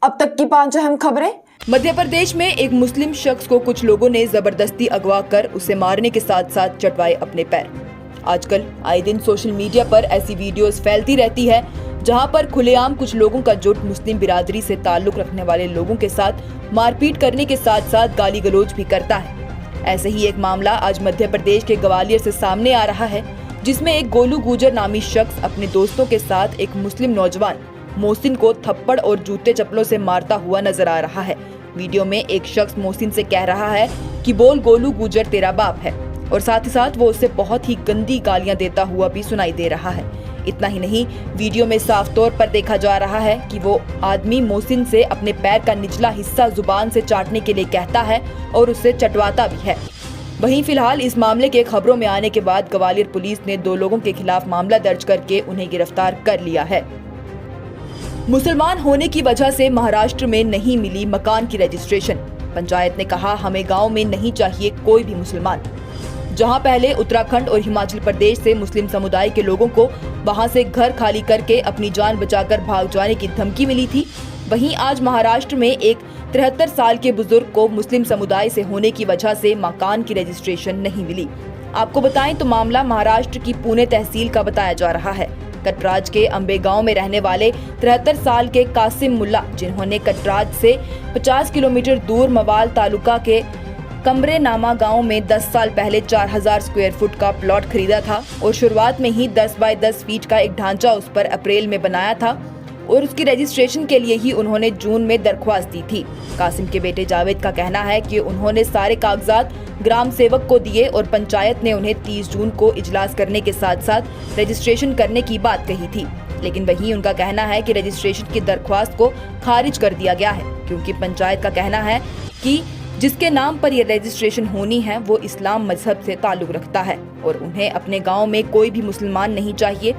अब तक की 5 अहम खबरें। मध्य प्रदेश में एक मुस्लिम शख्स को कुछ लोगों ने जबरदस्ती अगवा कर उसे मारने के साथ साथ चटवाए अपने पैर। आजकल आए दिन सोशल मीडिया पर ऐसी वीडियोस फैलती रहती है जहां पर खुलेआम कुछ लोगों का जुट मुस्लिम बिरादरी से ताल्लुक रखने वाले लोगों के साथ मारपीट करने के साथ साथ गाली गलौज भी करता है। ऐसे ही एक मामला आज मध्य प्रदेश के ग्वालियर से सामने आ रहा है, जिसमें एक गोलू गुजर नामी शख्स अपने दोस्तों के साथ एक मुस्लिम नौजवान मोहसिन को थप्पड़ और जूते चप्पलों से मारता हुआ नजर आ रहा है। वीडियो में एक शख्स मोहसिन से कह रहा है कि बोल गोलू गुजर तेरा बाप है, और साथ ही साथ वो उसे बहुत ही गंदी गालियां देता हुआ भी सुनाई दे रहा है। इतना ही नहीं, वीडियो में साफ तौर पर देखा जा रहा है कि वो आदमी मोहसिन से अपने पैर का निचला हिस्सा जुबान से चाटने के लिए कहता है और उसे चटवाता भी है। वहीं फिलहाल इस मामले के खबरों में आने के बाद ग्वालियर पुलिस ने 2 लोगों के खिलाफ मामला दर्ज करके उन्हें गिरफ्तार कर लिया है। मुसलमान होने की वजह से महाराष्ट्र में नहीं मिली मकान की रजिस्ट्रेशन। पंचायत ने कहा हमें गांव में नहीं चाहिए कोई भी मुसलमान। जहां पहले उत्तराखंड और हिमाचल प्रदेश से मुस्लिम समुदाय के लोगों को वहां से घर खाली करके अपनी जान बचाकर भाग जाने की धमकी मिली थी, वहीं आज महाराष्ट्र में एक 73 साल के बुजुर्ग को मुस्लिम समुदाय से होने की वजह से मकान की रजिस्ट्रेशन नहीं मिली। आपको बताएं तो मामला महाराष्ट्र की पुणे तहसील का बताया जा रहा है। कटराज के अंबे गांव में रहने वाले 73 साल के कासिम मुल्ला, जिन्होंने कटराज से 50 किलोमीटर दूर मवाल तालुका के कमरे नामा गांव में 10 साल पहले 4000 स्क्वायर फुट का प्लॉट खरीदा था और शुरुआत में ही 10 बाय 10 फीट का एक ढांचा उस पर अप्रैल में बनाया था और उसकी रजिस्ट्रेशन के लिए ही उन्होंने जून में दरख्वास्त दी थी। कासिम के बेटे जावेद का कहना है कि उन्होंने सारे कागजात ग्राम सेवक को दिए और पंचायत ने उन्हें 30 जून को इजलास करने के साथ साथ रजिस्ट्रेशन करने की बात कही थी, लेकिन वहीं उनका कहना है कि रजिस्ट्रेशन की दरख्वास्त को खारिज कर दिया गया है, क्योंकि पंचायत का कहना है कि जिसके नाम पर यह रजिस्ट्रेशन होनी है वो इस्लाम मजहब से ताल्लुक रखता है और उन्हें अपने गाँव में कोई भी मुसलमान नहीं चाहिए।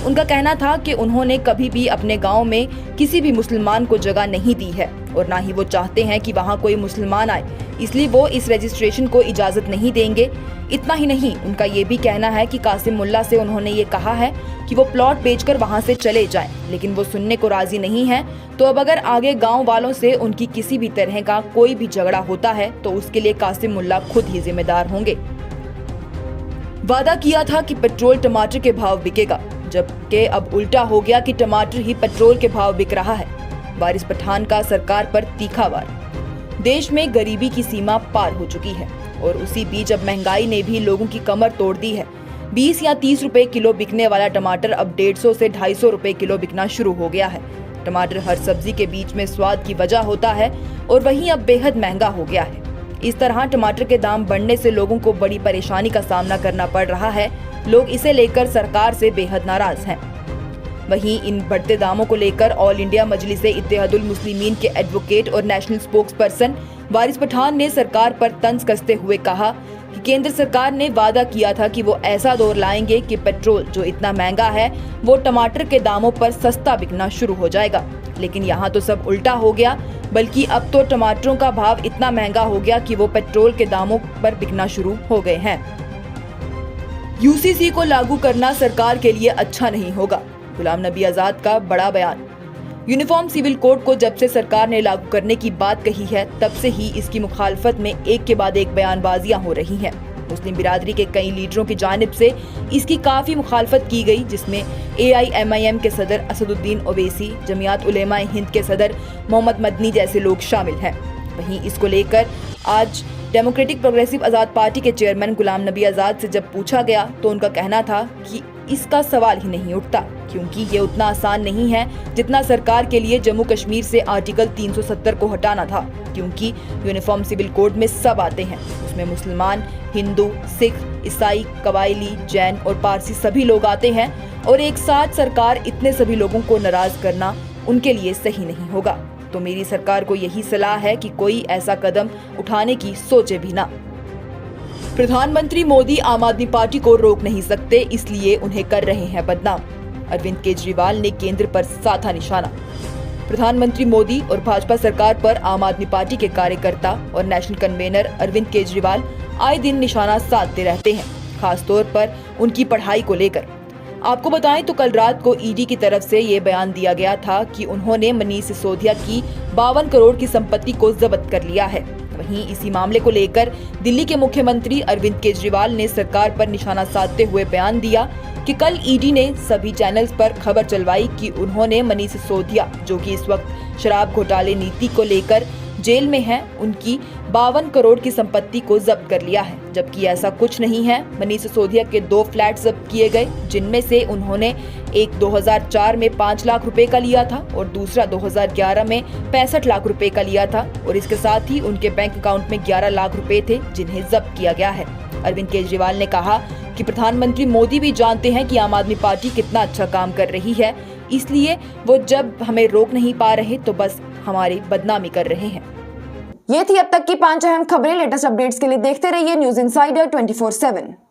उनका कहना था कि उन्होंने कभी भी अपने गांव में किसी भी मुसलमान को जगह नहीं दी है और ना ही वो चाहते हैं कि वहां कोई मुसलमान आए, इसलिए वो इस रजिस्ट्रेशन को इजाजत नहीं देंगे। इतना ही नहीं, उनका ये भी कहना है कि कासिम मुल्ला से उन्होंने ये कहा है कि वो प्लॉट बेचकर वहां से चले जाएं, लेकिन वो सुनने को राजी नहीं है। तो अब अगर आगे गाँव वालों से उनकी किसी भी तरह का कोई भी झगड़ा होता है तो उसके लिए कासिम मुल्ला खुद ही जिम्मेदार होंगे। वादा किया था कि पेट्रोल टमाटर के भाव बिकेगा, जबकि अब उल्टा हो गया कि टमाटर ही पेट्रोल के भाव बिक रहा है। वारिस पठान का सरकार पर तीखा वार। देश में गरीबी की सीमा पार हो चुकी है और उसी बीच अब महंगाई ने भी लोगों की कमर तोड़ दी है। 20 या 30 रुपए किलो बिकने वाला टमाटर अब 150 से 250 रुपए किलो बिकना शुरू हो गया है। टमाटर हर सब्जी के बीच में स्वाद की वजह होता है और वहीं अब बेहद महंगा हो गया है। इस तरह टमाटर के दाम बढ़ने से लोगों को बड़ी परेशानी का सामना करना पड़ रहा है। लोग इसे लेकर सरकार से बेहद नाराज हैं। वहीं इन बढ़ते दामों को लेकर ऑल इंडिया मजलिसे इत्तेहादुल मुस्लिमीन के एडवोकेट और नेशनल स्पोक्स पर्सन वारिस पठान ने सरकार पर तंज कसते हुए कहा कि केंद्र सरकार ने वादा किया था कि वो ऐसा दौर लाएंगे कि पेट्रोल जो इतना महंगा है वो टमाटर के दामों पर सस्ता बिकना शुरू हो जाएगा, लेकिन यहाँ तो सब उल्टा हो गया, बल्कि अब तो टमाटरों का भाव इतना महंगा हो गया कि वो पेट्रोल के दामों पर बिकना शुरू हो गए हैं। यूसीसी को लागू करना सरकार के लिए अच्छा नहीं होगा, गुलाम नबी आजाद का बड़ा बयान। यूनिफॉर्म सिविल कोड को जब से सरकार ने लागू करने की बात कही है तब से ही इसकी मुखालफत में एक के बाद एक बयानबाजियां हो रही हैं। मुस्लिम बिरादरी के कई लीडरों की जानिब से इसकी काफी मुखालफत की गई, जिसमें AIMIM के सदर असदुद्दीन ओवैसी, जमियात उलेमा हिंद के सदर मोहम्मद मदनी जैसे लोग शामिल हैं। वहीं इसको लेकर आज डेमोक्रेटिक प्रोग्रेसिव आजाद पार्टी के चेयरमैन गुलाम नबी आजाद से जब पूछा गया तो उनका कहना था कि इसका सवाल ही नहीं उठता, क्योंकि ये उतना आसान नहीं है जितना सरकार के लिए जम्मू कश्मीर से आर्टिकल 370 को हटाना था, क्योंकि यूनिफॉर्म सिविल कोड में सब आते हैं। उसमें मुसलमान, हिंदू, सिख, ईसाई, कबायली, जैन और पारसी सभी लोग आते हैं और एक साथ सरकार इतने सभी लोगों को नाराज करना उनके लिए सही नहीं होगा। तो मेरी सरकार को यही सलाह है कि कोई ऐसा कदम उठाने की सोचे भी ना। प्रधानमंत्री मोदी आम आदमी पार्टी को रोक नहीं सकते, इसलिए उन्हें कर रहे हैं बदनाम। अरविंद केजरीवाल ने केंद्र पर साधा निशाना। प्रधानमंत्री मोदी और भाजपा सरकार पर आम आदमी पार्टी के कार्यकर्ता और नेशनल कन्वेनर अरविंद केजरीवाल आए दिन निशाना साधते रहते हैं, खासतौर पर उनकी पढ़ाई को लेकर। आपको बताएं तो कल रात को ईडी की तरफ से ये बयान दिया गया था कि उन्होंने मनीष सिसोदिया की 52 करोड़ की संपत्ति को जब्त कर लिया है। वहीं इसी मामले को लेकर दिल्ली के मुख्यमंत्री अरविंद केजरीवाल ने सरकार पर निशाना साधते हुए बयान दिया कि कल ईडी ने सभी चैनल्स पर खबर चलवाई कि उन्होंने मनीष सिसोदिया, जो कि इस वक्त शराब घोटाले नीति को लेकर जेल में है, उनकी 52 करोड़ की संपत्ति को जब्त कर लिया है, जबकि ऐसा कुछ नहीं है। मनीष सिसोदिया के 2 फ्लैट जब्त किए गए, जिनमें से उन्होंने एक 2004 में 5 लाख रुपए का लिया था और दूसरा 2011 में 65 लाख रुपए का लिया था और इसके साथ ही उनके बैंक अकाउंट में 11 लाख रुपए थे, जिन्हें जब्त किया गया है। अरविंद केजरीवाल ने कहा कि प्रधानमंत्री मोदी भी जानते हैं कि आम आदमी पार्टी कितना अच्छा काम कर रही है, इसलिए वो जब हमें रोक नहीं पा रहे तो बस हमारी बदनामी कर रहे हैं। ये थी अब तक की 5 अहम खबरें। लेटेस्ट अपडेट्स के लिए देखते रहिए न्यूज़ इनसाइडर 24/7।